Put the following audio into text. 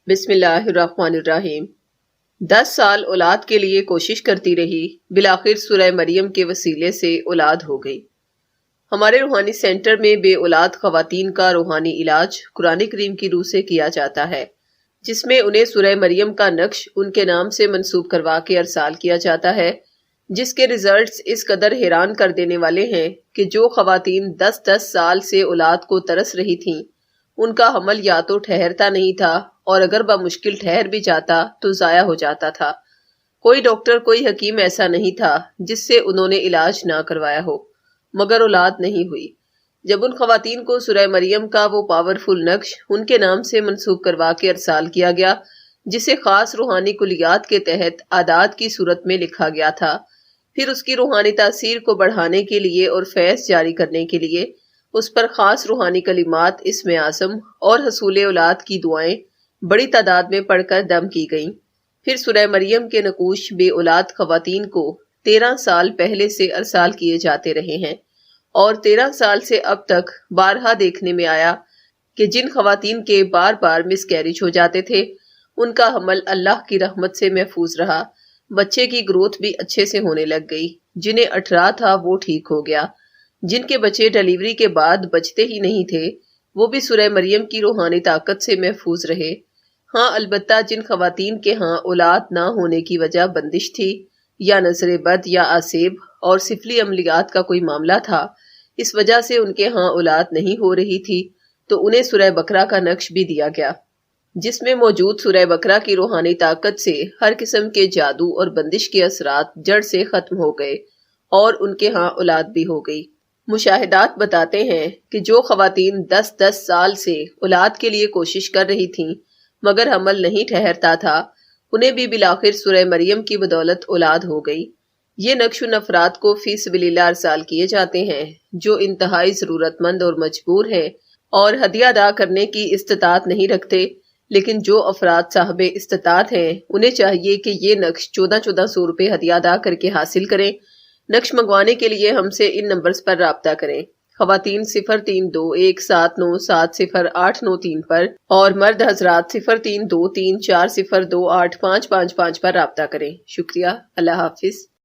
بسم اللہ الرحمن الرحیم۔ 10 سال اولاد کے لیے کوشش کرتی رہی، بالآخر سورہ مریم کے وسیلے سے اولاد ہو گئی۔ ہمارے روحانی سینٹر میں بے اولاد خواتین کا روحانی علاج قرآن کریم کی روح سے کیا جاتا ہے، جس میں انہیں سورہ مریم کا نقش ان کے نام سے منسوب کروا کے ارسال کیا جاتا ہے، جس کے ریزلٹس اس قدر حیران کر دینے والے ہیں کہ جو خواتین 10 سال سے اولاد کو ترس رہی تھیں، ان کا حمل یا تو ٹھہرتا نہیں تھا اور اگر بمشکل ٹھہر بھی جاتا تو ضائع ہو جاتا تھا۔ کوئی ڈاکٹر، کوئی حکیم ایسا نہیں تھا جس سے انہوں نے علاج نہ کروایا ہو، مگر اولاد نہیں ہوئی۔ جب ان خواتین کو سورہ مریم کا وہ پاورفل نقش ان کے نام سے منسوب کروا کے ارسال کیا گیا، جسے خاص روحانی کلیات کے تحت اعداد کی صورت میں لکھا گیا تھا، پھر اس کی روحانی تاثیر کو بڑھانے کے لیے اور فیض جاری کرنے کے لیے اس پر خاص روحانی کلمات، اسم اعظم اور حصول اولاد کی دعائیں بڑی تعداد میں پڑھ کر دم کی گئیں۔ پھر سورہ مریم کے نقوش بے اولاد خواتین کو 13 سال پہلے سے ارسال کیے جاتے رہے ہیں، اور 13 سال سے اب تک بارہا دیکھنے میں آیا کہ جن خواتین کے بار بار مس کیریج ہو جاتے تھے، ان کا حمل اللہ کی رحمت سے محفوظ رہا، بچے کی گروتھ بھی اچھے سے ہونے لگ گئی، جنہیں اٹھرا تھا وہ ٹھیک ہو گیا، جن کے بچے ڈیلیوری کے بعد بچتے ہی نہیں تھے وہ بھی سورہ مریم کی روحانی طاقت سے محفوظ رہے۔ ہاں، البتہ جن خواتین کے ہاں اولاد نہ ہونے کی وجہ بندش تھی، یا نظر بد یا آسیب اور سفلی عملیات کا کوئی معاملہ تھا، اس وجہ سے ان کے ہاں اولاد نہیں ہو رہی تھی، تو انہیں سورہ بقرہ کا نقش بھی دیا گیا، جس میں موجود سورہ بقرہ کی روحانی طاقت سے ہر قسم کے جادو اور بندش کے اثرات جڑ سے ختم ہو گئے اور ان کے ہاں اولاد بھی ہو گئی۔ مشاہدات بتاتے ہیں کہ جو خواتین 10 سال سے اولاد کے لیے کوشش کر رہی تھیں مگر حمل نہیں ٹھہرتا تھا، انہیں بھی بالآخر سورہ مریم کی بدولت اولاد ہو گئی۔ یہ نقش ان افراد کو فی سبیل اللہ ارسال کیے جاتے ہیں جو انتہائی ضرورت مند اور مجبور ہیں اور ہدیہ ادا کرنے کی استطاعت نہیں رکھتے، لیکن جو افراد صاحب استطاعت ہیں انہیں چاہیے کہ یہ نقش 1400 روپے ہدیہ ادا کر کے حاصل کریں۔ نقش منگوانے کے لیے ہم سے ان نمبرز پر رابطہ کریں۔ خواتین 032179700893 پر اور مرد حضرات 0323402855 پر رابطہ کریں۔ شکریہ۔ اللہ حافظ۔